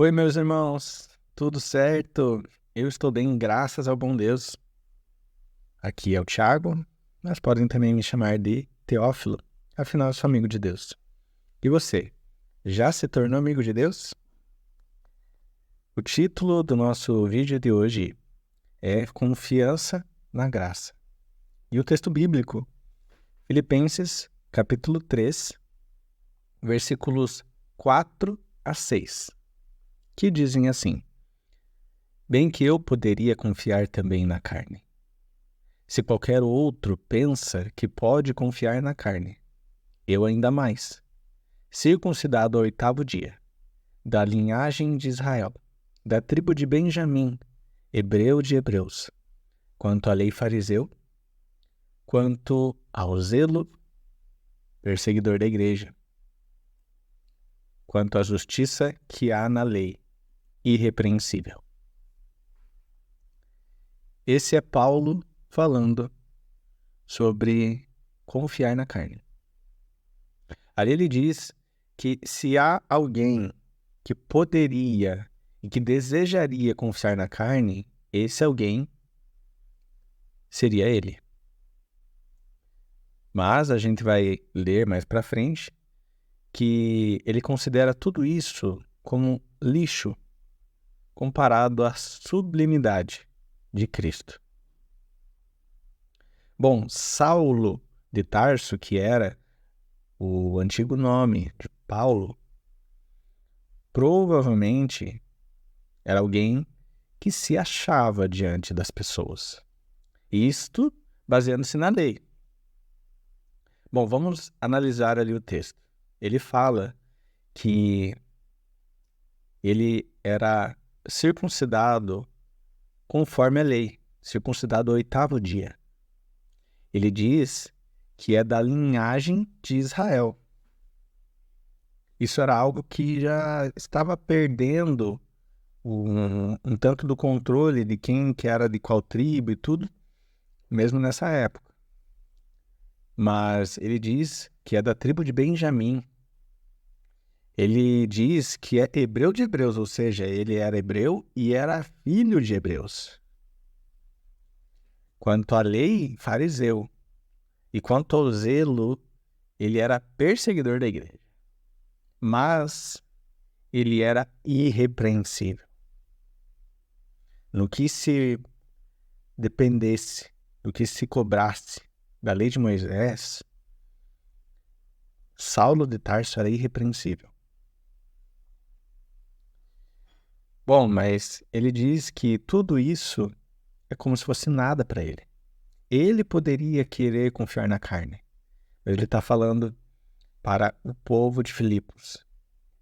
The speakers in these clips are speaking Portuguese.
Oi, meus irmãos, tudo certo? Eu estou bem, graças ao bom Deus. Aqui é o Thiago, mas podem também me chamar de Teófilo, afinal eu sou amigo de Deus. E você, já se tornou amigo de Deus? O título do nosso vídeo de hoje é Confiança na Graça. E o texto bíblico, Filipenses, capítulo 3, versículos 4 a 6, que dizem assim: Bem que eu poderia confiar também na carne. Se qualquer outro pensa que pode confiar na carne, eu ainda mais. Circuncidado ao 8º dia, da linhagem de Israel, da tribo de Benjamim, hebreu de hebreus, quanto à lei fariseu, quanto ao zelo, perseguidor da igreja, quanto à justiça que há na lei, irrepreensível. Esse é Paulo falando sobre confiar na carne. Ali ele diz que se há alguém que poderia e que desejaria confiar na carne, esse alguém seria ele. Mas a gente vai ler mais para frente que ele considera tudo isso como lixo comparado à sublimidade de Cristo. Bom, Saulo de Tarso, que era o antigo nome de Paulo, provavelmente era alguém que se achava diante das pessoas. Isto baseando-se na lei. Bom, vamos analisar ali o texto. Ele fala que ele era circuncidado conforme a lei, circuncidado ao 8º dia. Ele diz que é da linhagem de Israel. Isso era algo que já estava perdendo um tanto do controle de quem que era de qual tribo e tudo, mesmo nessa época. Mas ele diz que é da tribo de Benjamim. Ele diz que é hebreu de hebreus, ou seja, ele era hebreu e era filho de hebreus. Quanto à lei, fariseu. E quanto ao zelo, ele era perseguidor da igreja. Mas ele era irrepreensível. No que se dependesse, no que se cobrasse da lei de Moisés, Saulo de Tarso era irrepreensível. Bom, mas ele diz que tudo isso é como se fosse nada para ele. Ele poderia querer confiar na carne. Ele está falando para o povo de Filipos.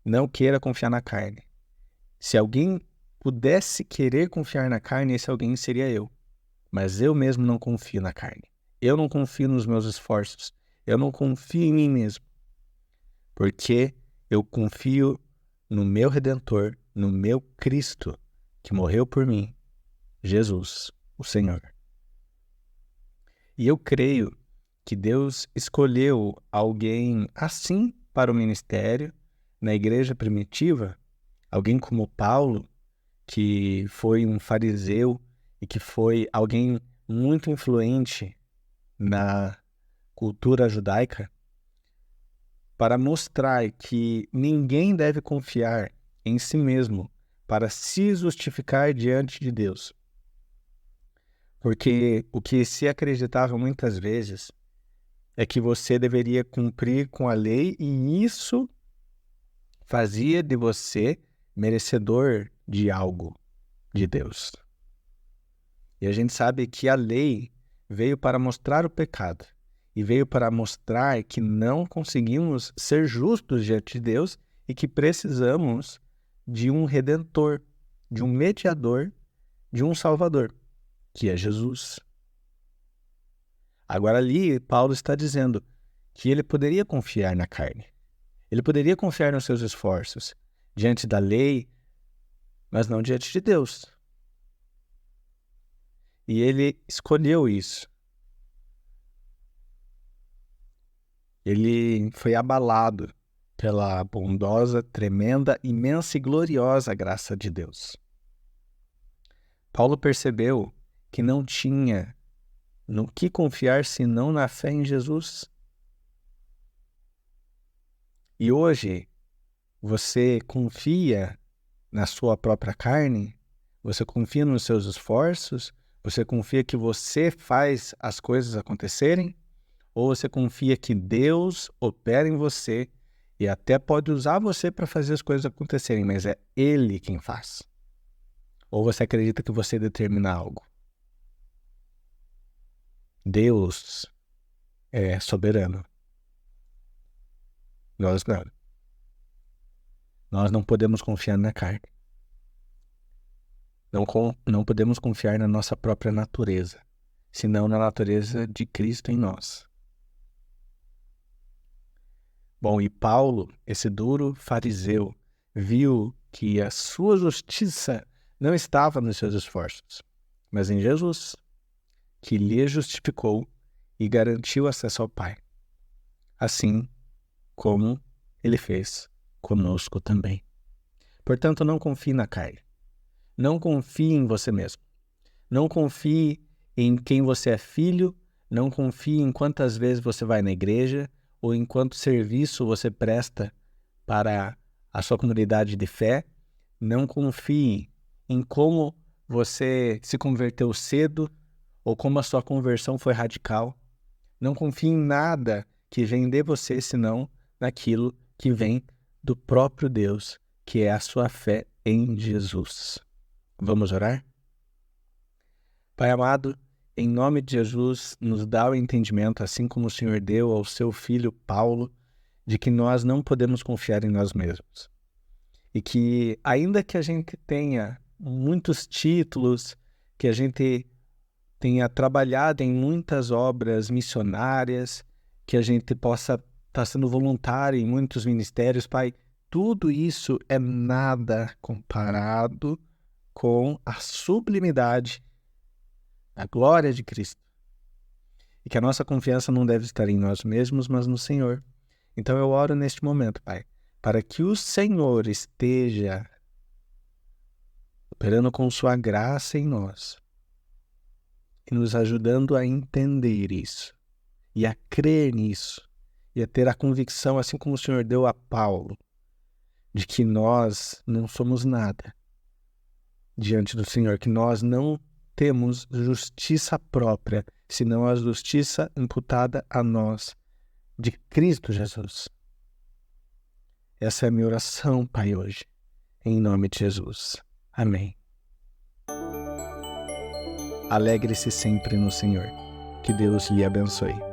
Não queira confiar na carne. Se alguém pudesse querer confiar na carne, esse alguém seria eu. Mas eu mesmo não confio na carne. Eu não confio nos meus esforços. Eu não confio em mim mesmo. Porque eu confio no meu Redentor, no meu Cristo, que morreu por mim, Jesus, o Senhor. E eu creio que Deus escolheu alguém assim para o ministério, na igreja primitiva, alguém como Paulo, que foi um fariseu e que foi alguém muito influente na cultura judaica, para mostrar que ninguém deve confiar em si mesmo para se justificar diante de Deus. Porque o que se acreditava muitas vezes é que você deveria cumprir com a lei e isso fazia de você merecedor de algo de Deus. E a gente sabe que a lei veio para mostrar o pecado e veio para mostrar que não conseguimos ser justos diante de Deus e que precisamos de um redentor, de um mediador, de um salvador, que é Jesus. Agora ali, Paulo está dizendo que ele poderia confiar na carne. Ele poderia confiar nos seus esforços diante da lei, mas não diante de Deus. E ele escolheu isso. Ele foi abalado pela bondosa, tremenda, imensa e gloriosa graça de Deus. Paulo percebeu que não tinha no que confiar senão na fé em Jesus. E hoje, você confia na sua própria carne? Você confia nos seus esforços? Você confia que você faz as coisas acontecerem? Ou você confia que Deus opera em você e até pode usar você para fazer as coisas acontecerem, mas é Ele quem faz? Ou você acredita que você determina algo? Deus é soberano. Nós não. Nós não podemos confiar na carne. Não podemos confiar na nossa própria natureza, senão na natureza de Cristo em nós. Bom, e Paulo, esse duro fariseu, viu que a sua justiça não estava nos seus esforços, mas em Jesus, que lhe justificou e garantiu acesso ao Pai, assim como ele fez conosco também. Portanto, não confie na carne. Não confie em você mesmo. Não confie em quem você é filho. Não confie em quantas vezes você vai na igreja ou em quanto serviço você presta para a sua comunidade de fé. Não confie em como você se converteu cedo ou como a sua conversão foi radical. Não confie em nada que vem de você, senão naquilo que vem do próprio Deus, que é a sua fé em Jesus. Vamos orar? Pai amado, em nome de Jesus, nos dá o entendimento, assim como o Senhor deu ao seu filho Paulo, de que nós não podemos confiar em nós mesmos. E que, ainda que a gente tenha muitos títulos, que a gente tenha trabalhado em muitas obras missionárias, que a gente possa estar sendo voluntário em muitos ministérios, Pai, tudo isso é nada comparado com a sublimidade, a glória de Cristo. E que a nossa confiança não deve estar em nós mesmos, mas no Senhor. Então eu oro neste momento, Pai, para que o Senhor esteja operando com sua graça em nós e nos ajudando a entender isso e a crer nisso e a ter a convicção, assim como o Senhor deu a Paulo, de que nós não somos nada diante do Senhor, que nós não temos justiça própria, senão a justiça imputada a nós de Cristo Jesus. Essa é a minha oração, Pai, hoje, em nome de Jesus. Amém. Alegre-se sempre no Senhor. Que Deus lhe abençoe.